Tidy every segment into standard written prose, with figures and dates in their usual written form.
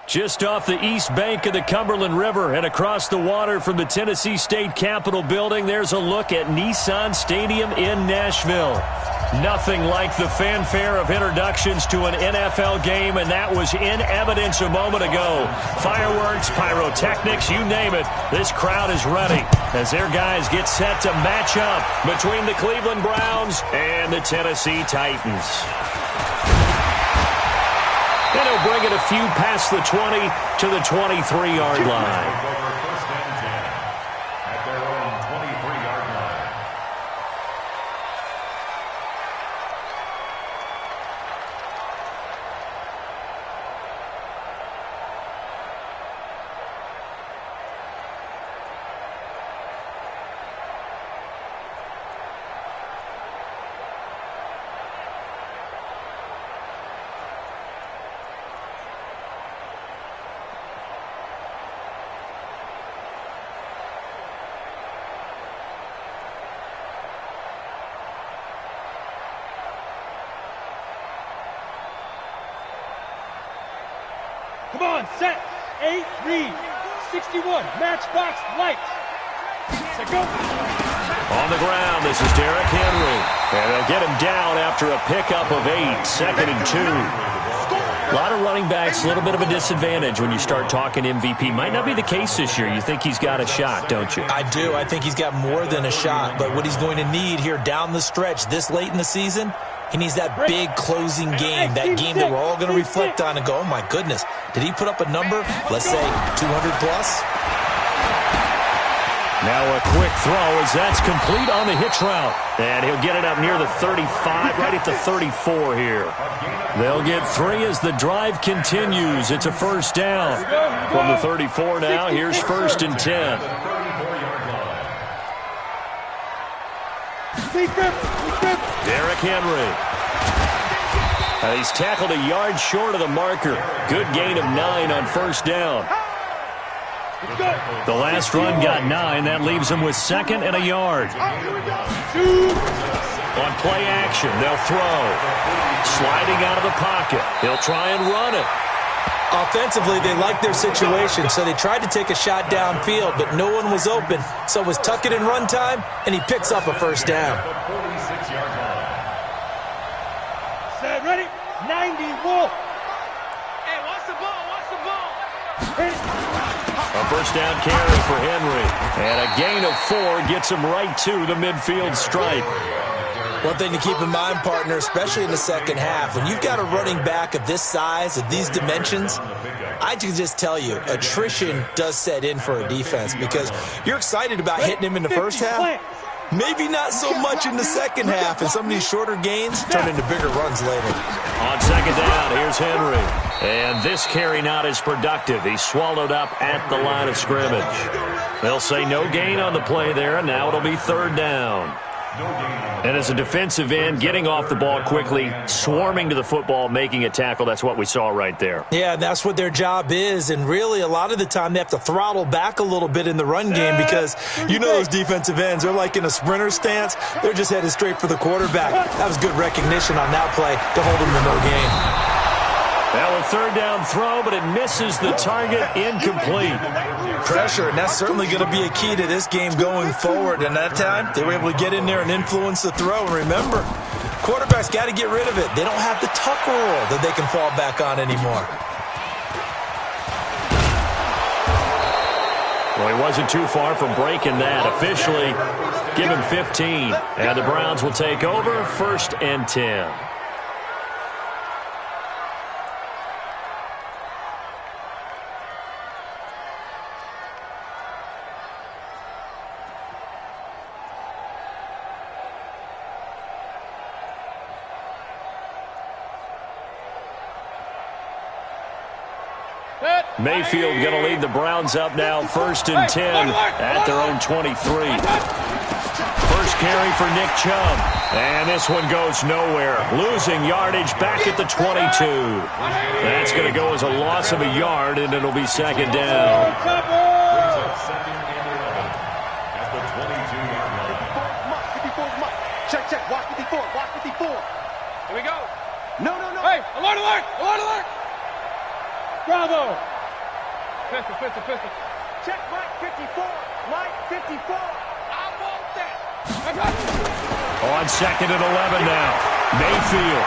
Just off the east bank of the Cumberland River and across the water from the Tennessee State Capitol building, there's a look at Nissan Stadium in Nashville. Nothing like the fanfare of introductions to an NFL game, and that was in evidence a moment ago. Fireworks, pyrotechnics, you name it. This crowd is ready as their guys get set to match up between the Cleveland Browns and the Tennessee Titans. And he'll bring it a few past the 20 to the 23-yard line. Come on, set, 8, read, 61, matchbox, lights. Set, go. On the ground, this is Derrick Henry. And they'll get him down after a pickup of 8, 2nd and 2. A lot of running backs, a little bit of a disadvantage when you start talking MVP. Might not be the case this year. You think he's got a shot, don't you? I do. I think he's got more than a shot. But what he's going to need here down the stretch this late in the season, he needs that big closing game, that game that we're all going to reflect on and go, oh, my goodness, did he put up a number, let's say, 200-plus? Now a quick throw as that's complete on the hitch route. And he'll get it up near the 35, right at the 34 here. They'll get 3 as the drive continues. It's a first down. From the 34 now, here's 1st and 10. Derrick Henry. He's tackled a yard short of the marker. Good gain of 9 on first down. The last run got 9. That leaves him with 2nd and a yard. On play action, they'll throw. Sliding out of the pocket. He'll try and run it. Offensively, they liked their situation, so they tried to take a shot downfield, but no one was open. So it was tuck it in run time, and he picks up a first down. Set, ready, 90, Wolf. Hey, watch the ball, watch the ball. A first down carry for Henry. And a gain of 4 gets him right to the midfield stripe. One thing to keep in mind, partner, especially in the second half, when you've got a running back of this size, of these dimensions, I can just tell you, attrition does set in for a defense because you're excited about hitting him in the first half. Maybe not so much in the second half, and some of these shorter gains turn into bigger runs later. On second down, here's Henry. And this carry not as productive. He's swallowed up at the line of scrimmage. They'll say no gain on the play there, and now it'll be 3rd down. And as a defensive end, getting off the ball quickly, swarming to the football, making a tackle, that's what we saw right there. Yeah, that's what their job is, and really a lot of the time they have to throttle back a little bit in the run game because you know those defensive ends, they're like in a sprinter stance. They're just headed straight for the quarterback. That was good recognition on that play to hold him to no gain. Now a 3rd down throw, but it misses the target, incomplete. Pressure, and that's certainly going to be a key to this game going forward. And that time, they were able to get in there and influence the throw. And remember, quarterbacks got to get rid of it. They don't have the tuck rule that they can fall back on anymore. Well, he wasn't too far from breaking that. Officially, give him 15. And the Browns will take over, 1st and 10. Mayfield going to lead the Browns up now, 1st and 10 at their own 23. First carry for Nick Chubb. And this one goes nowhere. Losing yardage back at the 22. That's going to go as a loss of a yard, and it'll be 2nd down. Check, watch 54, watch 54. Here we go. No. Hey, alert, alert, alert, alert. Bravo. pistol. Check Mike 54. Mike 54. I want that. On second and 11 now. Mayfield.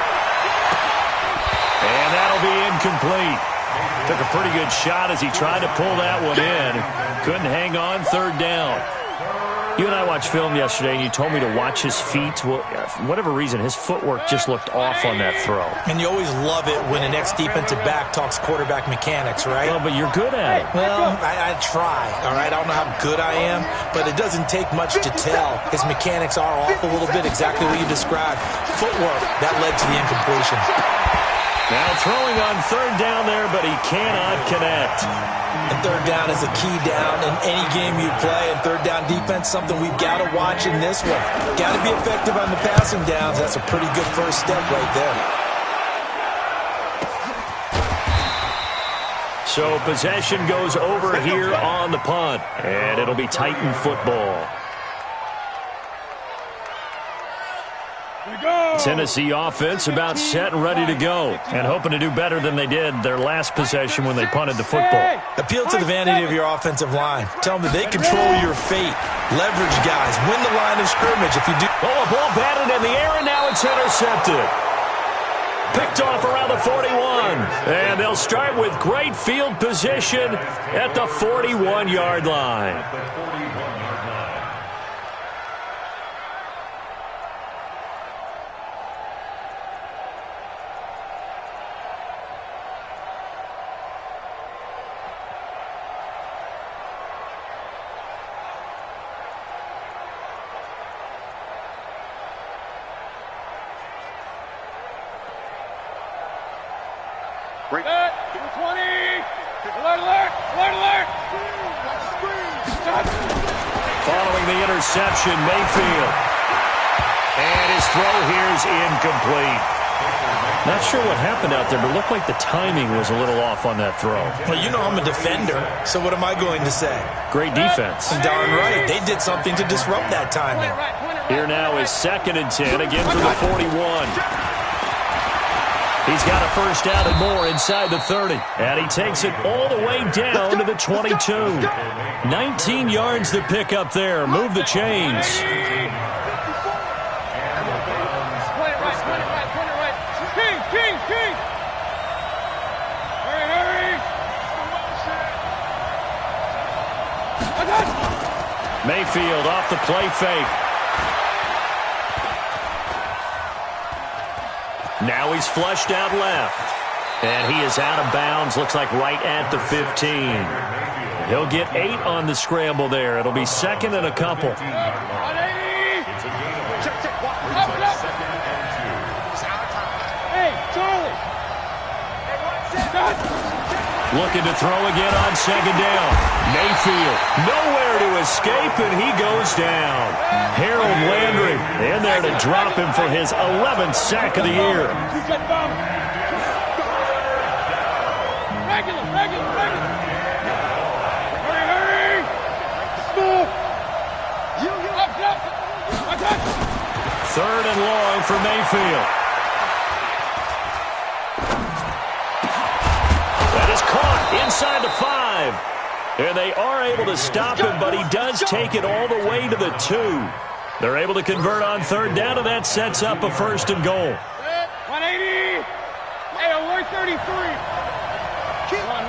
And that'll be incomplete. Took a pretty good shot as he tried to pull that one in. Couldn't hang on, third down. You and I watched film yesterday, and you told me to watch his feet. Well, for whatever reason, his footwork just looked off on that throw. And you always love it when an ex-defensive back talks quarterback mechanics, right? Well, but you're good at it. Well, I try, all right? I don't know how good I am, but it doesn't take much to tell. His mechanics are off a little bit, exactly what you described. Footwork, that led to the incompletion. Now throwing on third down there, but he cannot connect. And third down is a key down in any game you play, and third down defense, something we've got to watch in this one. Got to be effective on the passing downs. That's a pretty good first step right there. So possession goes over here on the punt, and it'll be Titan football. Tennessee offense about set and ready to go, and hoping to do better than they did their last possession when they punted the football. Appeal to the vanity of your offensive line. Tell them that they control your fate. Leverage guys. Win the line of scrimmage if you do. Oh, a ball batted in the air, and now it's intercepted. Picked off around the 41, and they'll start with great field position at the 41-yard line. Alert! 20! Alert! Following the interception, Mayfield. And his throw here is incomplete. Not sure what happened out there, but it looked like the timing was a little off on that throw. Well, you know I'm a defender, so what am I going to say? Great defense. Darn right. They did something to disrupt that timing. Here now is 2nd and 10, again from the 41. He's got a first down and more inside the 30. And he takes it all the way down to the 22. 19 yards to pick up there. Move the chains. King! Hurry! Mayfield off the play fake. Now he's flushed out left. And he is out of bounds, looks like right at the 15. He'll get 8 on the scramble there. It'll be 2nd and a couple. 180! Hey, Charlie! Looking to throw again on 2nd down. Mayfield nowhere to escape, and he goes down. Harold Landry in there to drop him for his 11th sack of the year. Regular. Hurry! Move! Up! 3rd and long for Mayfield. That is caught inside the 5. And they are able to stop him, but he does take it all the way to the 2. They're able to convert on 3rd down, and that sets up a 1st and goal. 180! Hey, alert 33! Run.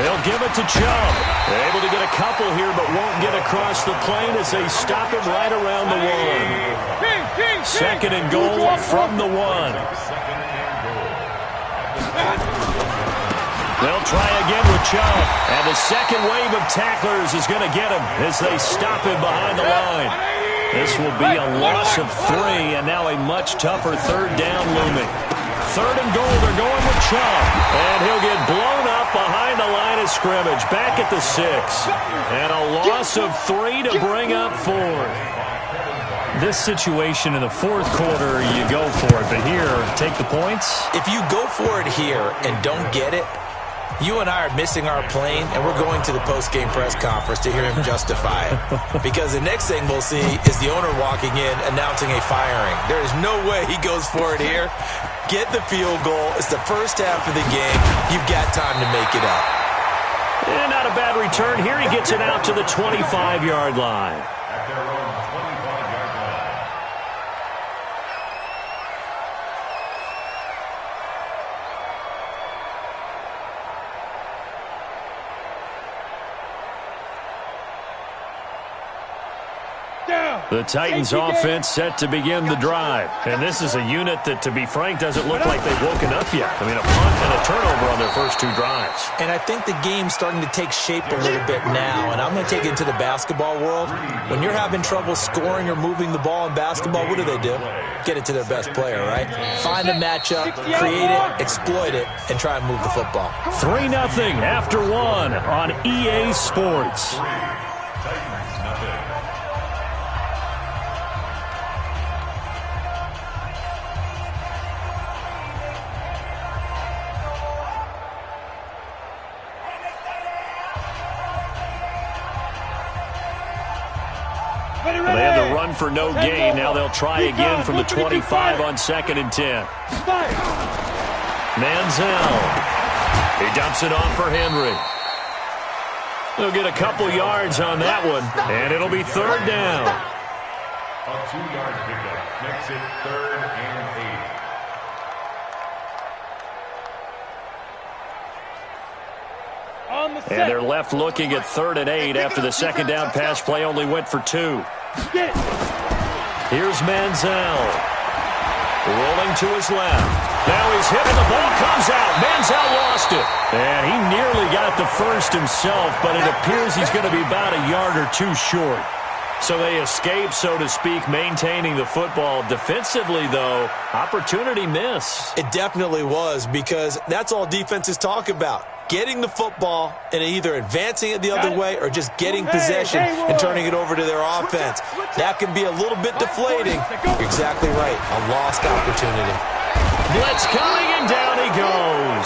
They'll give it to Chubb. They're able to get a couple here, but won't get across the plane as they stop him right around the 1. 2nd and goal from the 1. They'll try again with Chubb. And the second wave of tacklers is going to get him as they stop him behind the line. This will be a loss of 3, and now a much tougher 3rd down looming. 3rd and goal, they're going with Chubb. And he'll get blown up behind the line of scrimmage, back at the 6. And a loss of 3 to bring up 4th. This situation in the 4th quarter, you go for it. But here, take the points. If you go for it here and don't get it, You and I are missing our plane, and we're going to the post-game press conference to hear him justify it. Because the next thing we'll see is the owner walking in announcing a firing. There is no way he goes for it here. Get the field goal. It's the first half of the game. You've got time to make it up. And not a bad return here. He gets it out to the 25-yard line. The Titans offense set to begin the drive. And this is a unit that, to be frank, doesn't look like they've woken up yet. I mean, a punt and a turnover on their first two drives. And I think the game's starting to take shape a little bit now. And I'm going to take it into the basketball world. When you're having trouble scoring or moving the ball in basketball, what do? Get it to their best player, right? Find a matchup, create it, exploit it, and try and move the football. 3-0 after one on EA Sports. They had to run for no gain. Now they'll try again from the 25 on 2nd and 10. Manziel. He dumps it off for Henry. They'll get a couple yards on that one, and it'll be 3rd down. A 2-yard pickup makes it 3rd and 8. And they're left looking at 3rd and 8 after the 2nd down pass play only went for 2. Here's Manziel. Rolling to his left. Now he's hit and the ball comes out. Manziel lost it. And he nearly got the first himself, but it appears he's going to be about a yard or two short. So they escape, so to speak, maintaining the football. Defensively, though, opportunity miss. It definitely was, because that's all defenses talk about. Getting the football and either advancing it the other way or just getting possession and turning it over to their offense. That can be a little bit deflating. You're exactly right. A lost opportunity. Blitz coming, and down he goes.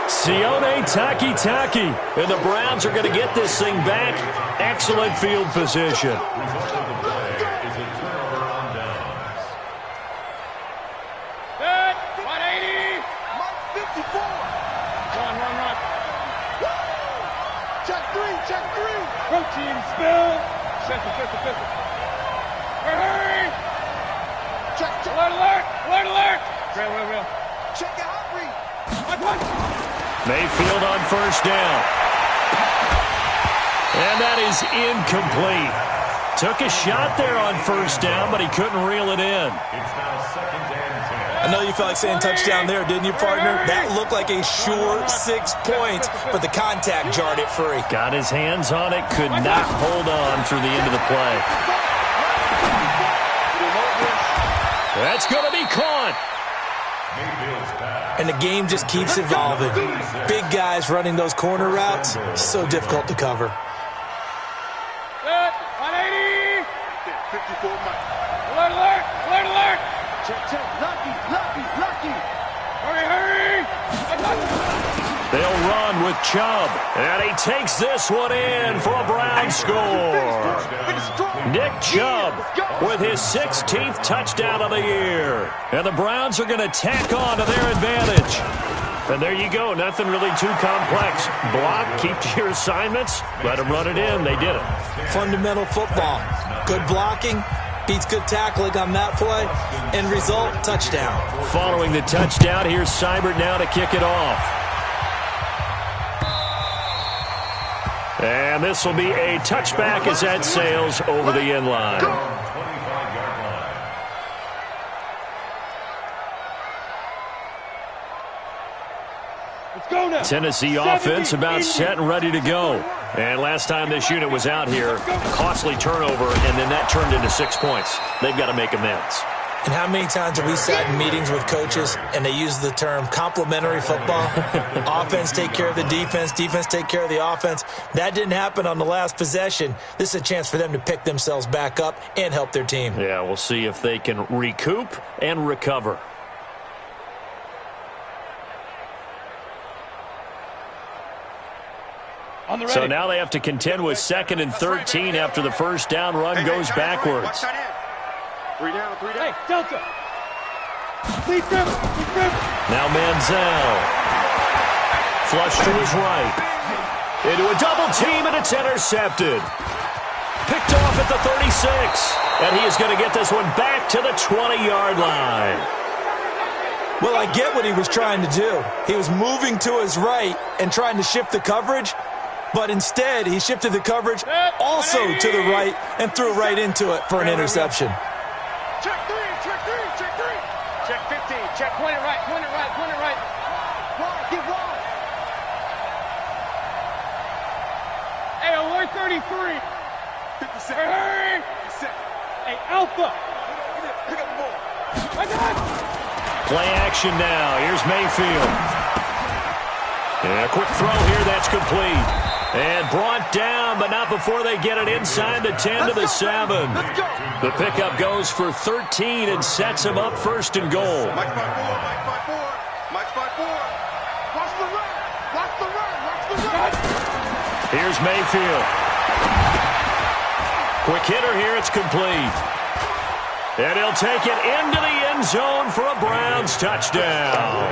Sione Takitaki. And the Browns are going to get this thing back. Excellent field position. Protein spill. Pistol. Hurry. Check. Alert. Real. Check it out, Reed. Mayfield on 1st down. And that is incomplete. Took a shot there on 1st down, but he couldn't reel it in. It's now 2nd and 10. I know you felt like saying touchdown there, didn't you, partner? That looked like a sure 6 points, but the contact jarred it free. Got his hands on it, could not hold on through the end of the play. That's going to be caught. And the game just keeps evolving. Big guys running those corner routes, so difficult to cover. 180. 54 Mike. Alert. Check. Lucky. Hurry. They'll run with Chubb. And he takes this one in for a Brown score. Nick Chubb with his 16th touchdown of the year. And the Browns are going to tack on to their advantage. And there you go. Nothing really too complex. Block, keep to your assignments, let them run it in. They did it. Fundamental football. Good blocking beats good tackling on that play. End result, touchdown. Following the touchdown, here's Seibert now to kick it off. And this will be a touchback as that sails over the end line. Tennessee offense about set and ready to go. And last time this unit was out here, costly turnover, and then that turned into 6 points. They've got to make amends. And how many times have we sat in meetings with coaches and they use the term complementary football? Offense take care of the defense take care of the offense. That didn't happen on the last possession. This is a chance for them to pick themselves back up and help their team. Yeah, we'll see if they can recoup and recover. So now they have to contend with 2nd and 13 after the first down run goes backwards. 3 down, 3 down. Hey, Delta. Lead dribble. Now Manziel. Flush to his right. Into a double team, and it's intercepted. Picked off at the 36. And he is going to get this one back to the 20-yard line. Well, I get what he was trying to do. He was moving to his right and trying to shift the coverage, but instead he shifted the coverage also to the right and threw right into it for an interception. Check 3, check 3, check 3. Check 15, check, point it right, point it right, point it right. Wide, get wide. Hey, alert 33. 57. Hey, 57. hey, Alpha. Pick up the ball. I got it. Play action now. Here's Mayfield. And a quick throw here. That's complete. And brought down, but not before they get it inside the 10 to the 7. Let's go. The pickup goes for 13 and sets him up 1st and goal. Mike 5-4, Mike 5-4, Mike 5-4. Watch the run, watch the run, watch the run. Here's Mayfield. Quick hitter here. It's complete. And he'll take it into the end zone for a Browns touchdown.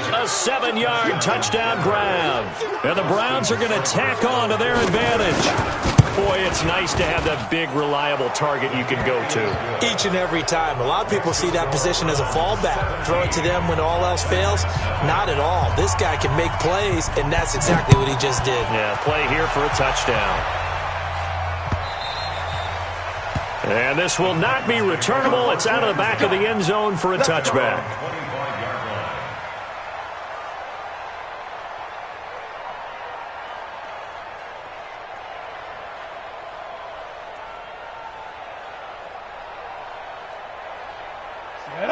A 7-yard touchdown grab. And the Browns are going to tack on to their advantage. Boy, it's nice to have that big, reliable target you can go to. Each and every time. A lot of people see that position as a fallback. Throw it to them when all else fails. Not at all. This guy can make plays, and that's exactly what he just did. Yeah, play here for a touchdown. And this will not be returnable. It's out of the back of the end zone for a touchback.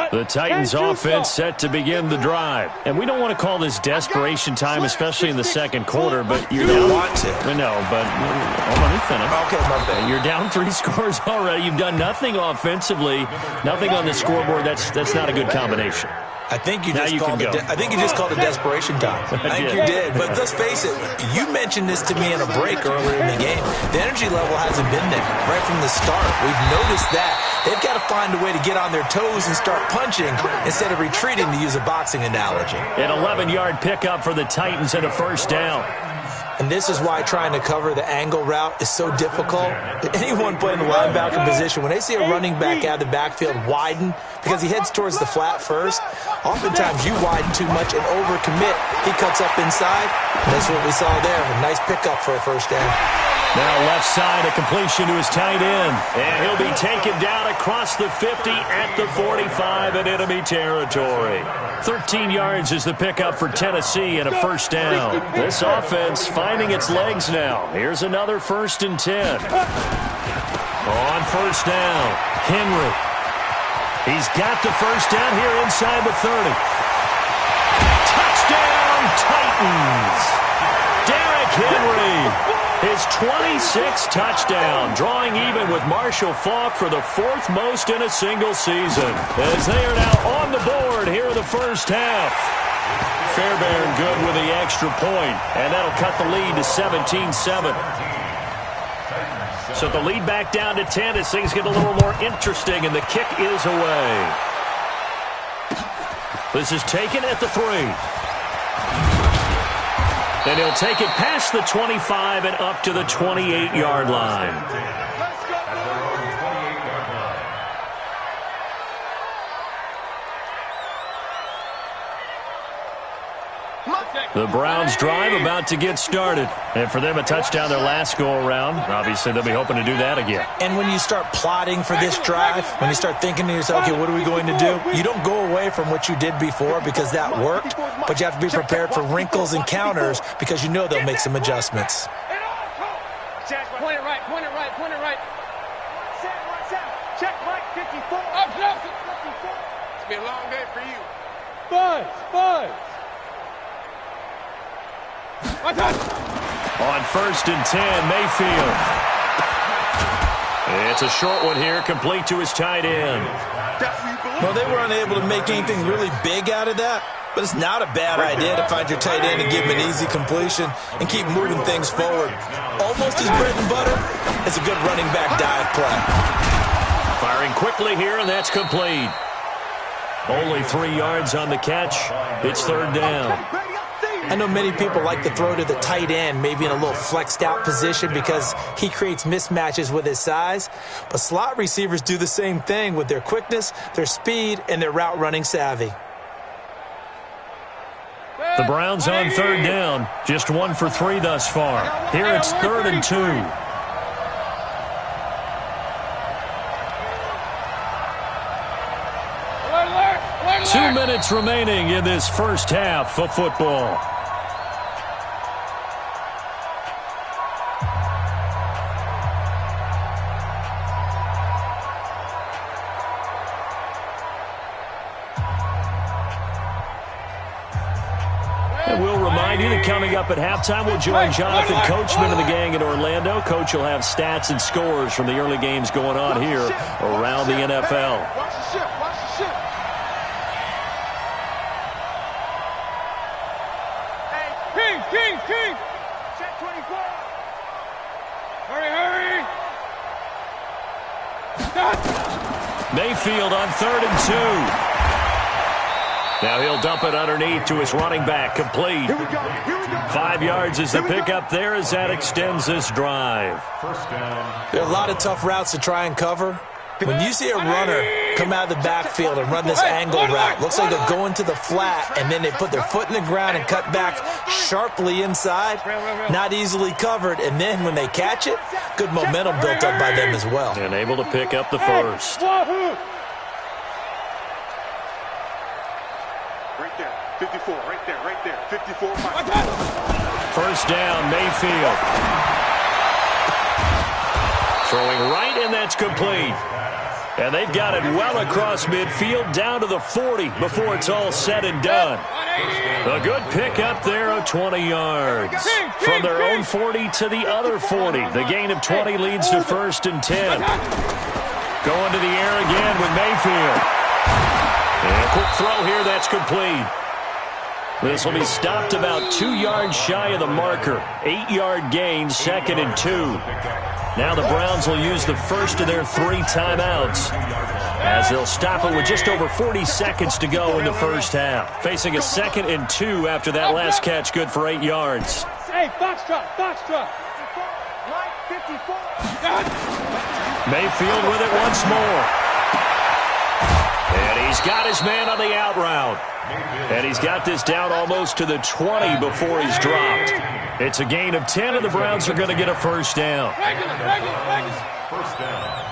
The Titans offense set to begin the drive. And we don't want to call this desperation time, especially in the second quarter, but you're down. want to. No, but let me finish. Okay, my bad. You're down 3 scores already. You've done nothing offensively, nothing on the scoreboard. That's not a good combination. I think you Now just you called can it. go. I think you just called it desperation time. I think you did. But let's face it. You mentioned this to me in a break earlier in the game. The energy level hasn't been there right from the start. We've noticed that. They've got to find a way to get on their toes and start punching instead of retreating, to use a boxing analogy. An 11-yard pickup for the Titans and a 1st down. And this is why trying to cover the angle route is so difficult. Anyone playing the linebacker position, when they see a running back out of the backfield widen because he heads towards the flat first, oftentimes you widen too much and overcommit. He cuts up inside, and that's what we saw there. A nice pickup for a 1st down. Now left side, a completion to his tight end. And he'll be taken down across the 50 at the 45 in enemy territory. 13 yards is the pickup for Tennessee and a 1st down. This offense finding its legs now. Here's another 1st and 10. On 1st down, Henry. He's got the 1st down here inside the 30. Touchdown, Titans! Derrick Henry. His 26th touchdown, drawing even with Marshall Faulk for the 4th most in a single season. As they are now on the board here in the 1st half. Fairbairn good with the extra point, and that'll cut the lead to 17-7. So the lead back down to 10 as things get a little more interesting, and the kick is away. This is taken at the 3. And he'll take it past the 25 and up to the 28-yard line. The Browns drive about to get started. And for them, a touchdown their last go-around. Obviously, they'll be hoping to do that again. And when you start plotting for this drive, when you start thinking to yourself, okay, what are we going to do? You don't go away from what you did before because that worked, but you have to be prepared for wrinkles and counters because you know they'll make some adjustments. Point it right, point it right, point it right. Check Mike 54. Up, 54. It's been a long day for you. Buzz. On 1st and 10, Mayfield. It's a short one here, complete to his tight end. Well, they were unable to make anything really big out of that. But it's not a bad idea to find your tight end and give him an easy completion and keep moving things forward. Almost his bread and butter. It's a good running back dive play. Firing quickly here, and that's complete. Only 3 yards on the catch. It's third down. I know many people like to throw to the tight end, maybe in a little flexed out position because he creates mismatches with his size. But slot receivers do the same thing with their quickness, their speed, and their route running savvy. The Browns on third down. Just 1 for 3 thus far. Here it's 3rd and 2. Alert. 2 minutes remaining in this first half of football. We'll remind you that coming up at halftime, we'll join Jonathan Coachman and the gang in Orlando. Coach will have stats and scores from the early games going on here around the NFL. Watch the ship. Watch the ship. Hey, King. Check 24. Hurry. Mayfield on 3rd and 2. Now he'll dump it underneath to his running back, complete. Here we go. 5 yards is the pickup there as that extends this drive. First down. There are a lot of tough routes to try and cover. When you see a runner come out of the backfield and run this angle route, looks like they're going to the flat, and then they put their foot in the ground and cut back sharply inside. Not easily covered, and then when they catch it, good momentum built up by them as well. And able to pick up the first. Right there. 54. Right there. 54. First down, Mayfield. Throwing right, and that's complete. And they've got it well across midfield, down to the 40 before it's all said and done. A good pickup there of 20 yards. From their own 40 to the other 40. The gain of 20 leads to 1st and 10. Going to the air again with Mayfield. And a quick throw here, that's complete. This will be stopped about 2 yards shy of the marker. 8-yard gain, 2nd and 2. Now the Browns will use the first of their 3 timeouts as they'll stop it with just over 40 seconds to go in the first half. Facing a 2nd and 2 after that last catch, good for 8 yards. Hey, box drop. Right, 54. Mayfield with it once more. And he's got his man on the out route. And he's got this down almost to the 20 before he's dropped. It's a gain of 10, and the Browns are going to get a first down. First down.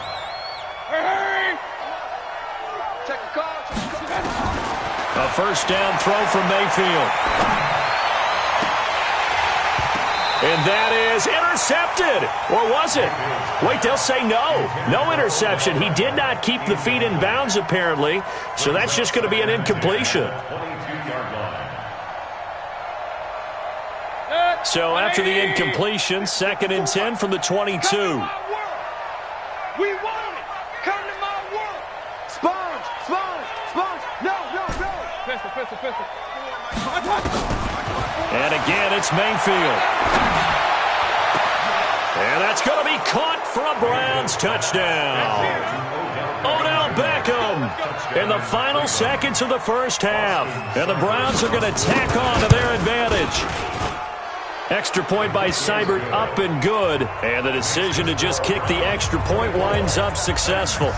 Hurry. Check the call. A first down throw from Mayfield. And that is intercepted. Or was it? Wait, they'll say no. No interception. He did not keep the feet in bounds, apparently. So that's just going to be an incompletion. 22-yard line. So after the incompletion, 2nd and 10 from the 22. We want it. Come to my world. Sponge. No. Pistol. And again, it's Mayfield. And that's going to be caught for a Browns touchdown. Odell Beckham in the final seconds of the first half. And the Browns are going to tack on to their advantage. Extra point by Seibert up and good. And the decision to just kick the extra point winds up successful.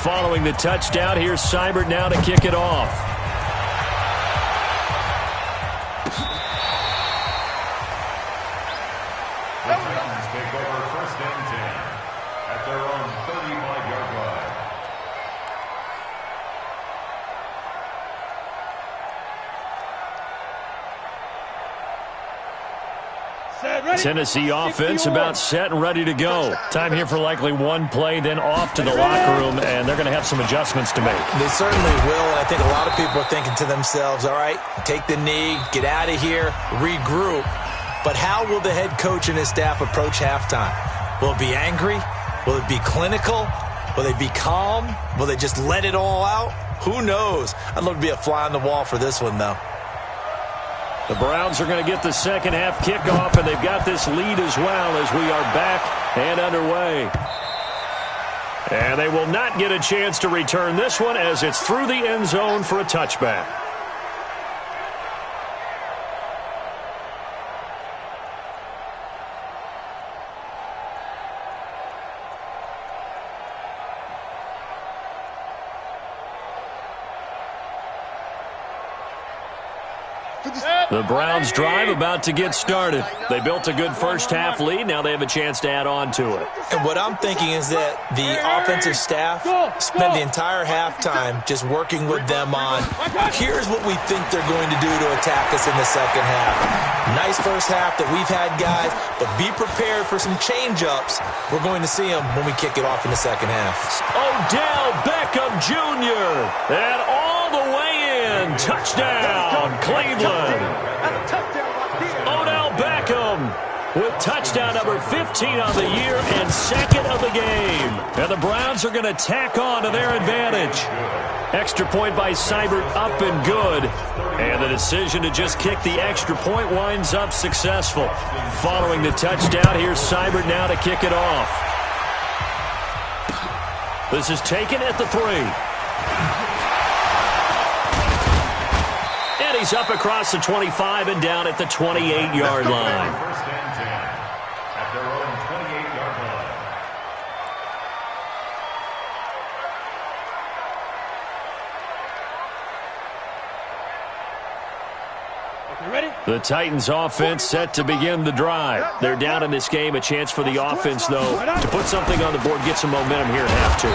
Following the touchdown, here's Seibert now to kick it off. Take over 1st and 10 at their own 35-yard line. Tennessee offense about set and ready to go. Time here for likely one play, then off to the locker room, and they're going to have some adjustments to make. They certainly will, and I think a lot of people are thinking to themselves, all right, take the knee, get out of here, regroup. But how will the head coach and his staff approach halftime? Will it be angry? Will it be clinical? Will they be calm? Will they just let it all out? Who knows? I'd love to be a fly on the wall for this one, though. The Browns are going to get the second half kickoff, and they've got this lead as well as we are back and underway. And they will not get a chance to return this one as it's through the end zone for a touchback. The Browns drive about to get started. They built a good first half lead. Now they have a chance to add on to it. And what I'm thinking is that the offensive staff spent the entire halftime just working with them on, here's what we think they're going to do to attack us in the second half. Nice first half that we've had, guys, but be prepared for some change-ups. We're going to see them when we kick it off in the second half. Odell Beckham Jr. and all the way in. Touchdown, Cleveland. Odell Beckham with touchdown number 15 on the year and second of the game. And the Browns are going to tack on to their advantage. Extra point by Seibert up and good. And the decision to just kick the extra point winds up successful. Following the touchdown, here's Seibert now to kick it off. This is taken at the 3. And he's up across the 25 and down at the 28-yard line. First and 10 at their own 28-yard line. You ready? The Titans offense set to begin the drive. They're down in this game. A chance for the offense, though, to put something on the board, get some momentum here at half 2.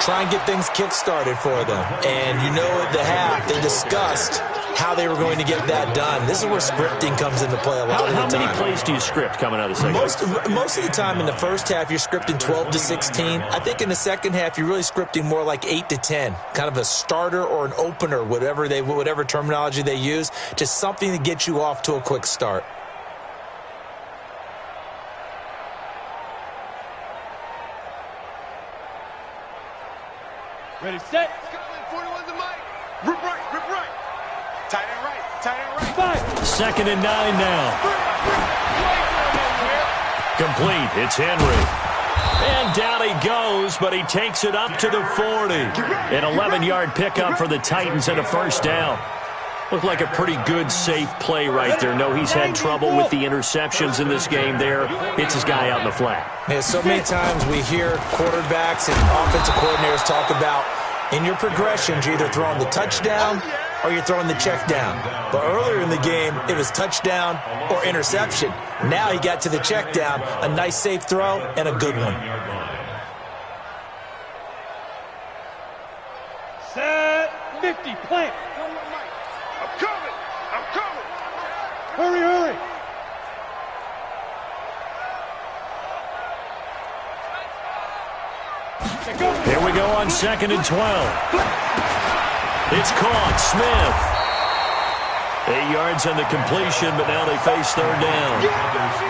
Try and get things kick-started for them. And you know at the half, they discussed how they were going to get that done. This is where scripting comes into play a lot of the time. How many plays do you script coming out of the second half? Most of the time in the first half, you're scripting 12 to 16. I think in the second half, you're really scripting more like 8 to 10. Kind of a starter or an opener, whatever terminology they use. Just something to get you off to a quick start. Ready, set. 41 to Mike. Rip right. Tight end right. 5. Second and 9 now. Complete. It's Henry. And down he goes, but he takes it up to the 40. An 11-yard pickup for the Titans and a first down. Looked like a pretty good, safe play right there. No, he's had trouble with the interceptions in this game there. Hits his guy out in the flat. Man, so many times we hear quarterbacks and offensive coordinators talk about in your progressions, you're either throwing the touchdown or you're throwing the check down. But earlier in the game, it was touchdown or interception. Now he got to the check down, a nice safe throw, and a good one. Set. 50. Plant. I'm coming. Hurry. Here we go on 2nd and 12. It's caught. Smith. 8 yards on the completion, but now they face third down.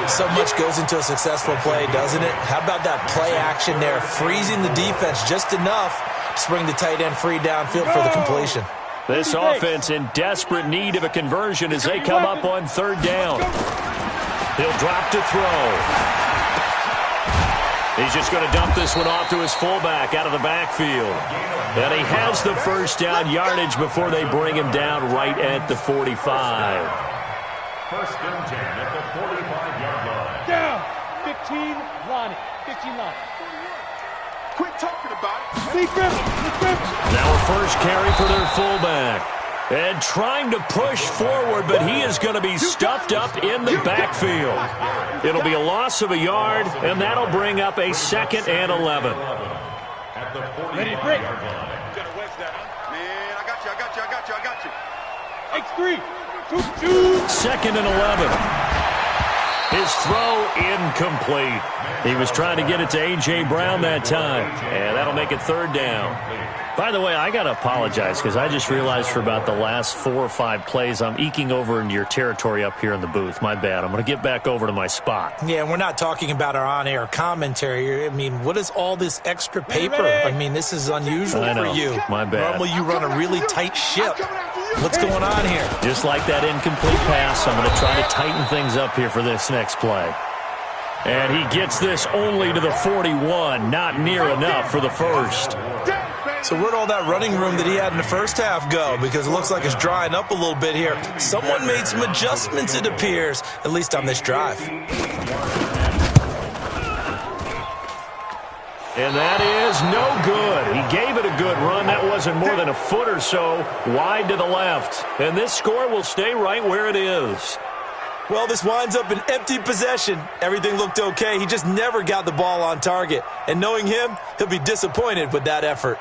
So much goes into a successful play, doesn't it? How about that play action there, freezing the defense just enough to bring the tight end free downfield for the completion. This offense in desperate need of a conversion as they come up on third down. He'll drop to throw. He's just going to dump this one off to his fullback out of the backfield. And he has the first down yardage before they bring him down right at the 45. First and 10 at the 45-yard line. Down. 15. Lonnie. 15 line. Quit talking about it. Lee Griffin. Now a first carry for their fullback. And trying to push forward, but he is going to be stuffed up in the backfield. It'll be a loss of a yard, and that'll bring up a 2nd and 11. At the 45-yard Ready, break. line. Gotta wedge that, huh? Man, I got you. X3. 2. 2nd and 11. His throw incomplete. He was trying to get it to A.J. Brown that time, and that'll make it third down. By the way, I got to apologize because I just realized for about the last 4 or 5 plays, I'm eking over into your territory up here in the booth. My bad. I'm going to get back over to my spot. Yeah, we're not talking about our on-air commentary. I mean, what is all this extra paper? I mean, this is unusual for you. My bad. Normally you run a really tight ship. What's going on here? Just like that incomplete pass, I'm going to try to tighten things up here for this next play. And he gets this only to the 41, not near enough for the first. So where'd all that running room that he had in the first half go? Because it looks like it's drying up a little bit here. Someone made some adjustments, it appears, at least on this drive. And that is no good. He gave it a good run. That wasn't more than a foot or so wide to the left. And this score will stay right where it is. Well, this winds up in empty possession. Everything looked okay. He just never got the ball on target. And knowing him, he'll be disappointed with that effort.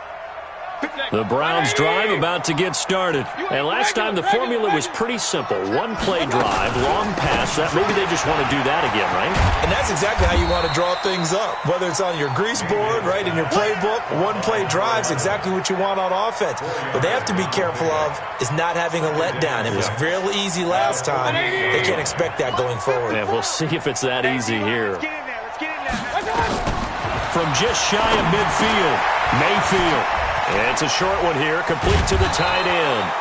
The Browns drive about to get started. And last time the formula was pretty simple. One play drive, long pass. That maybe they just want to do that again, right? And that's exactly how you want to draw things up. Whether it's on your grease board, right, in your playbook, one play drive's exactly what you want on offense. What they have to be careful of is not having a letdown. It was real easy last time. They can't expect that going forward. Yeah, we'll see if it's that easy here. From just shy of midfield, Mayfield. And it's a short one here, complete to the tight end.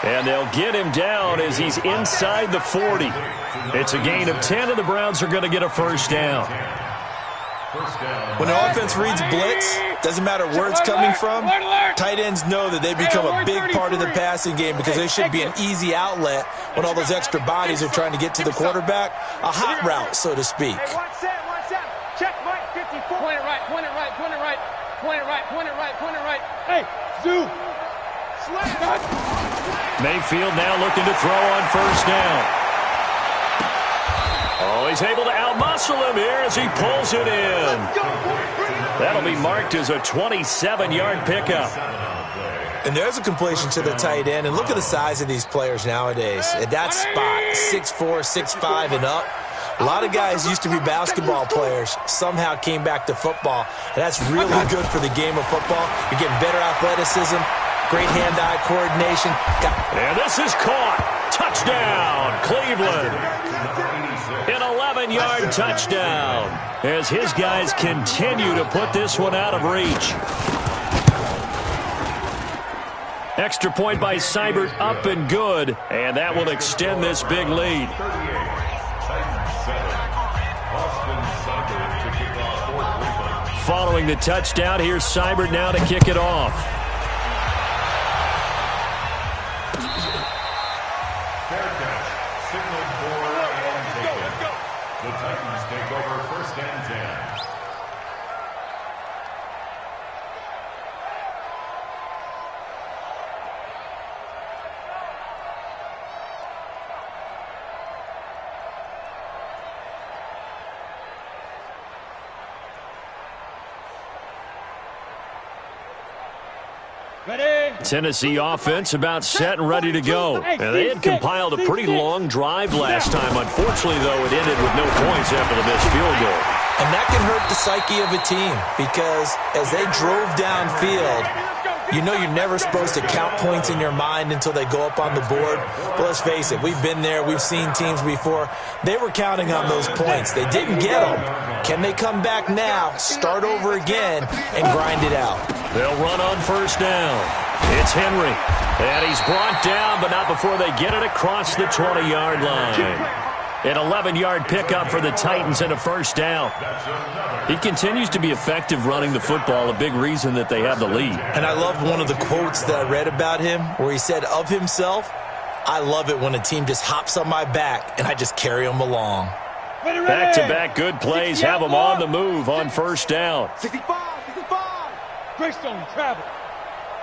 And they'll get him down as he's inside the 40. It's a gain of 10, and the Browns are going to get a first down. When the offense reads blitz, doesn't matter where it's coming from, tight ends know that they become a big part of the passing game because they should be an easy outlet when all those extra bodies are trying to get to the quarterback. A hot route, so to speak. Check Mike 54. Point it right, point it right, point it right. Point it right, point it right, point it right. Hey, Zoo. Mayfield now looking to throw on first down. Oh, he's able to outmuscle him here as he pulls it in. That'll be marked as a 27-yard pickup. And there's a completion to the tight end. And look at the size of these players nowadays. At that spot, 6'4", 6'5", and up. A lot of guys used to be basketball players, somehow came back to football. And that's really good for the game of football. You're getting better athleticism, great hand-eye coordination. And this is caught. Touchdown, Cleveland. An 11-yard touchdown as his guys continue to put this one out of reach. Extra point by Seibert, up and good. And that will extend this big lead. Following the touchdown, here's Seibert now to kick it off. Fair catch. Signaled for and taken. The Titans take over first and 10. Tennessee offense about set and ready to go. And they had compiled a pretty long drive last time. Unfortunately, though, it ended with no points after the missed field goal. And that can hurt the psyche of a team because as they drove downfield, you know you're never supposed to count points in your mind until they go up on the board. But let's face it, we've been there. We've seen teams before. They were counting on those points. They didn't get them. Can they come back now, start over again, and grind it out? They'll run on first down. It's Henry. And he's brought down, but not before they get it across the 20-yard line. An 11-yard pickup for the Titans and a first down. He continues to be effective running the football, a big reason that they have the lead. And I loved one of the quotes that I read about him where he said of himself, "I love it when a team just hops on my back and I just carry them along." Back-to-back good plays have them on the move on first down. 65. Greystone travel.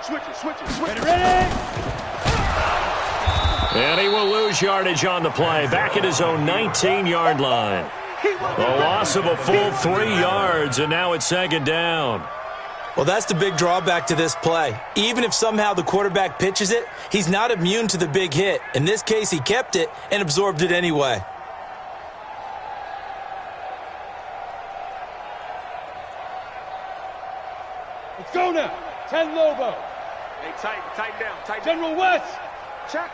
Switch it. Ready? And he will lose yardage on the play. Back at his own 19-yard line. A loss of a full 3 yards, and now it's second down. Well, that's the big drawback to this play. Even if somehow the quarterback pitches it, he's not immune to the big hit. In this case, he kept it and absorbed it anyway. Let's go now. 10 Lobo. Hey, tighten down. General West. Check.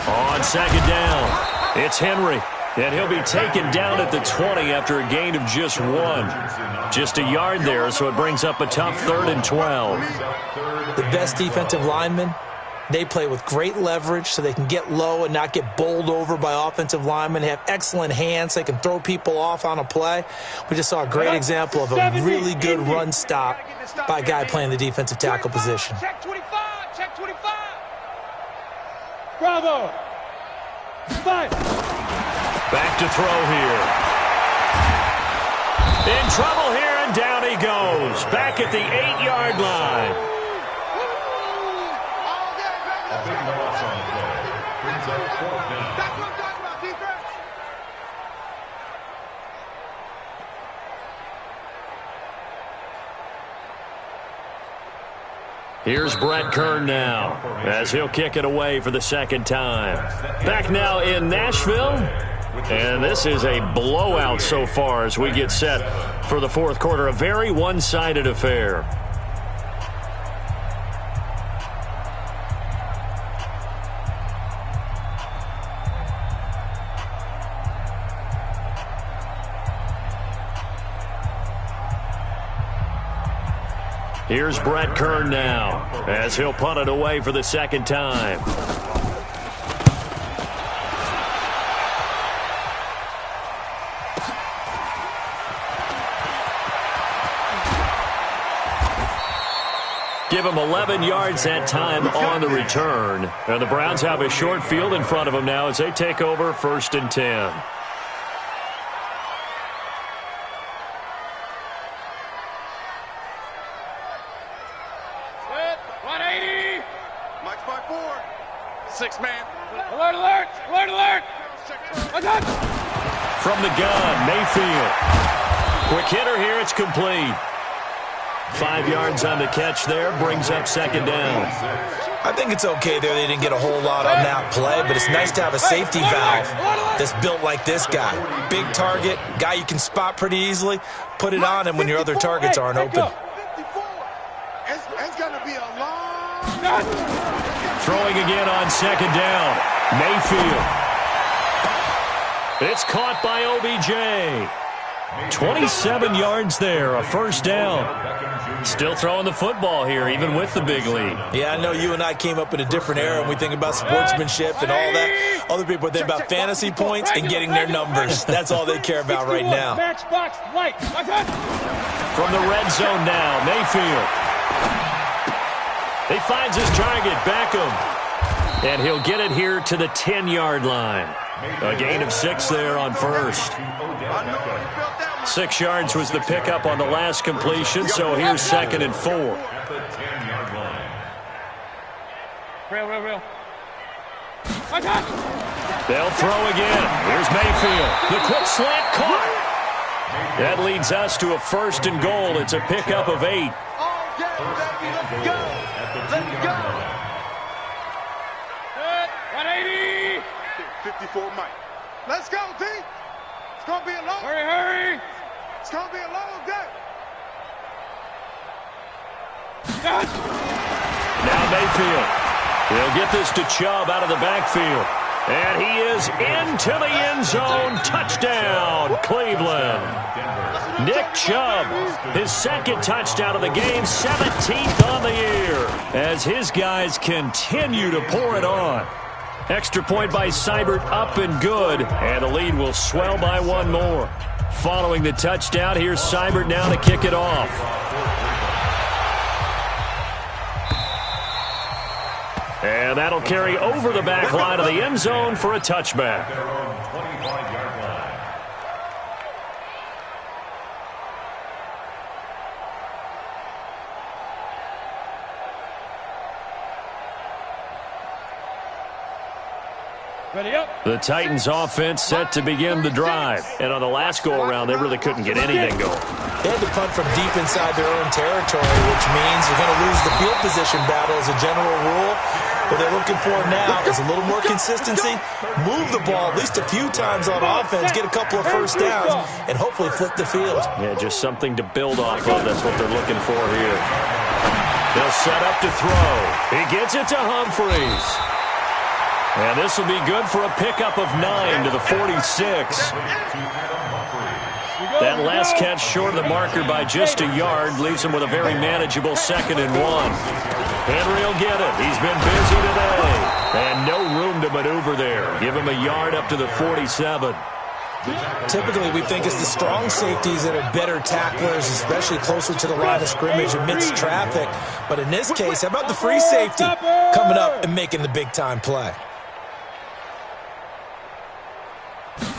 On second down, it's Henry. And he'll be taken down at the 20 after a gain of just 1. Just a yard there, so it brings up a tough 3rd and 12. The best defensive linemen, they play with great leverage so they can get low and not get bowled over by offensive linemen. They have excellent hands. So they can throw people off on a play. We just saw a great example of a really good run stop by a guy playing the defensive tackle position. Check 25. Check 25. Bravo. 5. Back to throw here. In trouble here, and down he goes. Back at the 8-yard line. A big loss on the play. Brings up 4th down. That's what I'm talking about, defense. Here's Brett Kern now, as he'll kick it away for the 2nd time. Back now in Nashville, and this is a blowout so far as we get set for the 4th quarter. A very one-sided affair. Here's Brett Kern now, as he'll punt it away for the 2nd time. Give him 11 yards that time on the return. And the Browns have a short field in front of them now as they take over 1st and 10. From the gun, Mayfield. Quick hitter here, it's complete. 5 yards on the catch there, brings up 2nd down. I think it's okay there. They didn't get a whole lot on that play, but it's nice to have a safety valve that's built like this guy. Big target, guy you can spot pretty easily. Put it on him when your other targets aren't open. It's going to be a long... Throwing again on 2nd down. Mayfield. It's caught by OBJ. 27 yards there, a 1st down. Still throwing the football here, even with the big lead. Yeah, I know you and I came up in a different era when we think about sportsmanship and all that. Other people think about fantasy points and getting their numbers. That's all they care about right now. Matchbox light. From the red zone now, Mayfield. He finds his target, Beckham. And he'll get it here to the 10-yard line. A gain of 6 there on 1st. 6 yards was the pickup on the last completion, so here's 2nd and 4. Real. They'll throw again. Here's Mayfield. The quick slant caught. That leads us to a 1st and goal. It's a pickup of 8. Let's go. 180. 54 Mike. Let's go, D. It's going to be a long... Hurry. It's going to be a long day. Now Mayfield. He'll get this to Chubb out of the backfield. And he is into the end zone. Touchdown, Cleveland. Nick Chubb, his 2nd touchdown of the game, 17th on the year, as his guys continue to pour it on. Extra point by Seibert, up and good, and the lead will swell by 1 more. Following the touchdown, here's Seibert now to kick it off. And that'll carry over the back line of the end zone for a touchback. Ready up. The Titans offense set to begin the drive. And on the last go-around, they really couldn't get anything going. They had to punt from deep inside their own territory, which means you're going to lose the field position battle as a general rule. What they're looking for now is a little more consistency, move the ball at least a few times on offense, get a couple of first downs, and hopefully flip the field. Yeah, just something to build off of. That's what they're looking for here. They'll set up to throw. He gets it to Humphries. And this will be good for a pickup of 9 to the 46. That last catch short of the marker by just a yard leaves him with a very manageable 2nd and 1. Henry will get it. He's been busy today. And no room to maneuver there. Give him a yard up to the 47. Typically, we think it's the strong safeties that are better tacklers, especially closer to the line of scrimmage amidst traffic. But in this case, how about the free safety coming up and making the big-time play?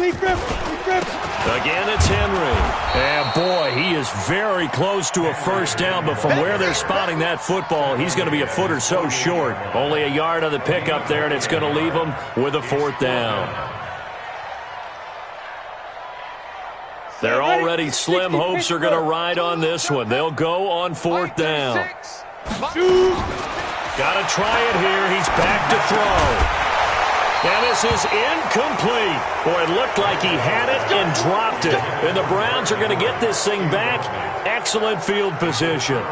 Again, it's Henry. And, boy, he is very close to a first down, but from where they're spotting that football, he's going to be a foot or so short. Only a yard on the pickup there, and it's going to leave him with a 4th down. They're already slim hopes are going to ride on this one. They'll go on 4th down. Got to try it here. He's back to throw. And this is incomplete. Boy, it looked like he had it and dropped it. And the Browns are going to get this thing back. Excellent field position.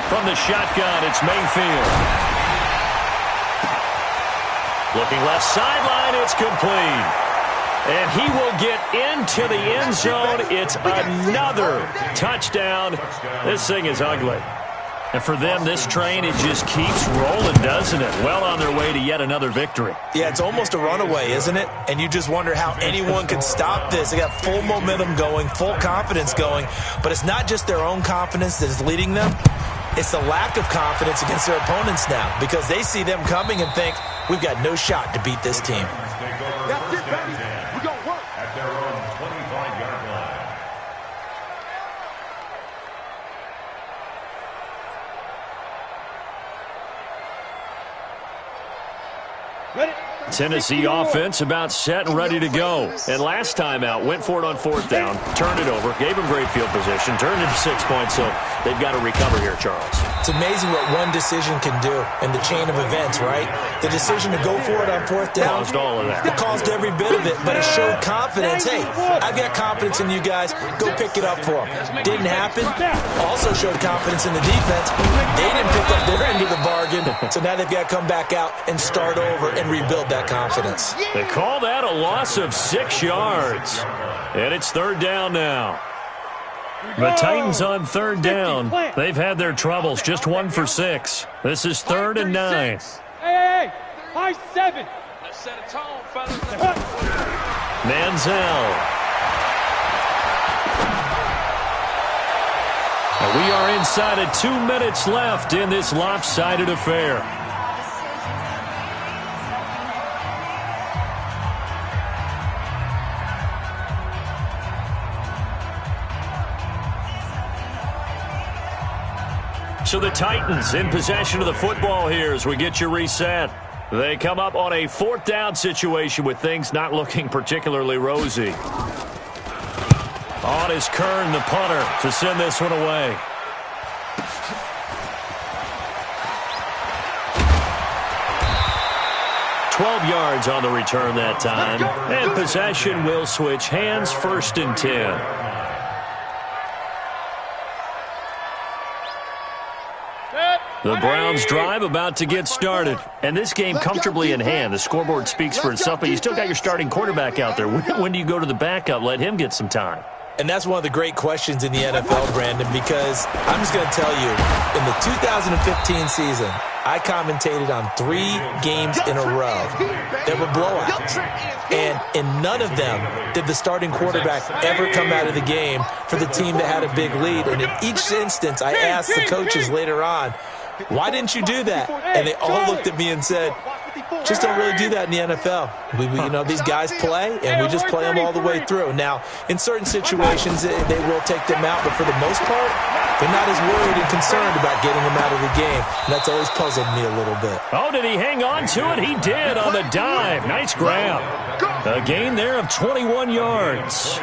From the shotgun, it's Mayfield. Looking left sideline, it's complete. And he will get into the end zone. It's another touchdown. This thing is ugly. And for them, this train, it just keeps rolling, doesn't it? Well on their way to yet another victory. Yeah, it's almost a runaway, isn't it? And you just wonder how anyone could stop this. They got full momentum going, full confidence going. But it's not just their own confidence that is leading them. It's the lack of confidence against their opponents now because they see them coming and think, we've got no shot to beat this team. That's it, baby. We're going to work. At their own 25-yard line. Ready? Tennessee offense about set and ready to go. And last time out, went for it on 4th down, turned it over, gave him great field position, turned it to 6 points, so they've got to recover here, Charles. It's amazing what one decision can do in the chain of events, right? The decision to go for it on 4th down. Caused all of that. It caused every bit of it, but it showed confidence. Hey, I've got confidence in you guys. Go pick it up for them. Didn't happen. Also showed confidence in the defense. They didn't pick up their end of the bargain, so now they've got to come back out and start over and rebuild that confidence. They call that a loss of 6 yards. And it's 3rd down now. The Titans on 3rd down. They've had their troubles, just 1 for 6. This is 3rd and 9. Hey, high 7. Let's set a tone, fellas. Manziel. And we are inside of 2 minutes left in this lopsided affair. So the Titans in possession of the football here as we get you reset. They come up on a 4th down situation with things not looking particularly rosy. On is Kern, the punter, to send this one away. $12 yards on the return that time. And possession will switch hands, 1st and 10. The Browns drive about to get started. And this game comfortably in hand. The scoreboard speaks for itself, but you still got your starting quarterback out there. When do you go to the backup? Let him get some time. And that's one of the great questions in the NFL, Brandon, because I'm just going to tell you, in the 2015 season, I commentated on 3 games in a row that were blowouts. And in none of them did the starting quarterback ever come out of the game for the team that had a big lead. And in each instance, I asked the coaches later on, why didn't you do that? And they all looked at me and said, just don't really do that in the NFL. You know, these guys play, and we just play them all the way through. Now, in certain situations, they will take them out, but for the most part, They're not as worried and concerned about getting him out of the game. And that's always puzzled me a little bit. Oh, did he hang on to it? He did on the dive. Nice grab. A gain there of 21 yards.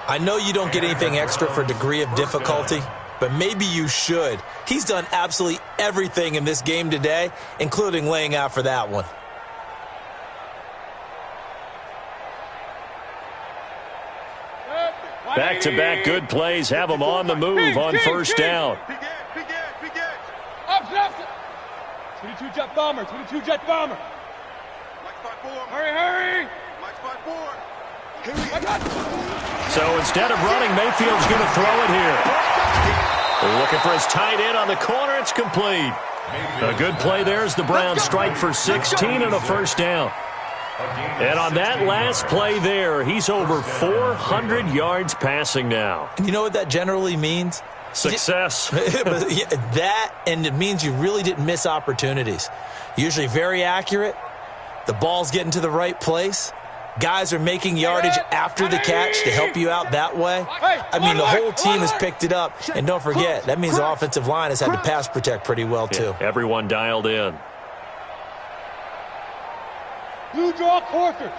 I know you don't get anything extra for degree of difficulty, but maybe you should. He's done absolutely everything in this game today, including laying out for that one. Back-to-back good plays have him on the move on first down. Opposite. 22 jet bomber. 22 jet bomber. Hurry. So instead of running, Mayfield's going to throw it here. Looking for his tight end on the corner. It's complete. A good play there as the Browns strike for 16 and a first down. And on that last play there, he's over 400 yards passing now. And you know what that generally means? Success. That, and it means you really didn't miss opportunities. Usually very accurate. The ball's getting to the right place. Guys are making yardage after the catch to help you out that way. I mean, the whole team has picked it up. And don't forget, that means the offensive line has had to pass protect pretty well, too. Yeah, everyone dialed in. Blue draw quarters.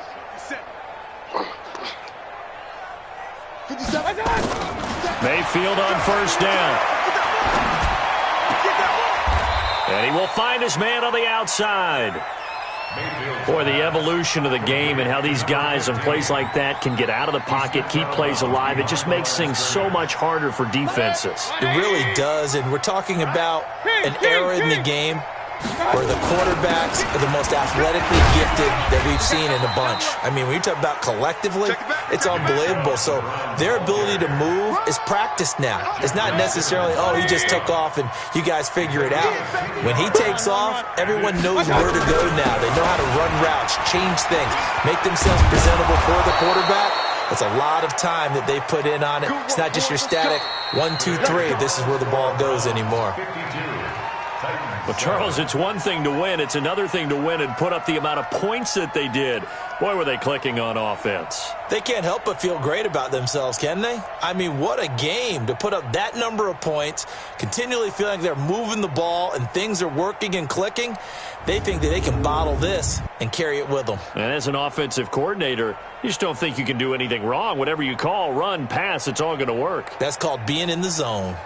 Mayfield on first down. And he will find his man on the outside. Boy, the evolution of the game and how these guys in plays like that can get out of the pocket, keep plays alive, it just makes things so much harder for defenses. It really does, and we're talking about an era in the game where the quarterbacks are the most athletically gifted that we've seen in a bunch. I mean, when you talk about collectively, it's unbelievable. So their ability to move is practiced now. It's not necessarily, oh, he just took off and you guys figure it out. When he takes off, everyone knows where to go now. They know how to run routes, change things, make themselves presentable for the quarterback. It's a lot of time that they put in on it. It's not just your static 1, 2, 3. This is where the ball goes anymore. Well, Charles, it's one thing to win. It's another thing to win and put up the amount of points that they did. Boy, were they clicking on offense. They can't help but feel great about themselves, can they? I mean, what a game to put up that number of points, continually feeling like they're moving the ball and things are working and clicking. They think that they can bottle this and carry it with them. And as an offensive coordinator, you just don't think you can do anything wrong. Whatever you call, run, pass, it's all going to work. That's called being in the zone.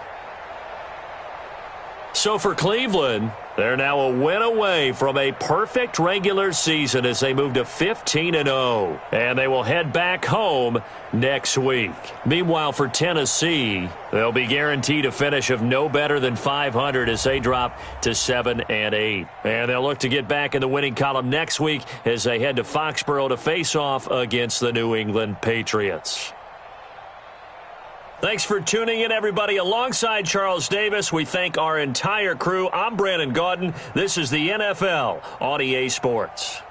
So for Cleveland, they're now a win away from a perfect regular season as they move to 15-0. And they will head back home next week. Meanwhile, for Tennessee, they'll be guaranteed a finish of no better than 500 as they drop to 7-8. And they'll look to get back in the winning column next week as they head to Foxborough to face off against the New England Patriots. Thanks for tuning in, everybody. Alongside Charles Davis, we thank our entire crew. I'm Brandon Gaudin. This is the NFL on EA Sports.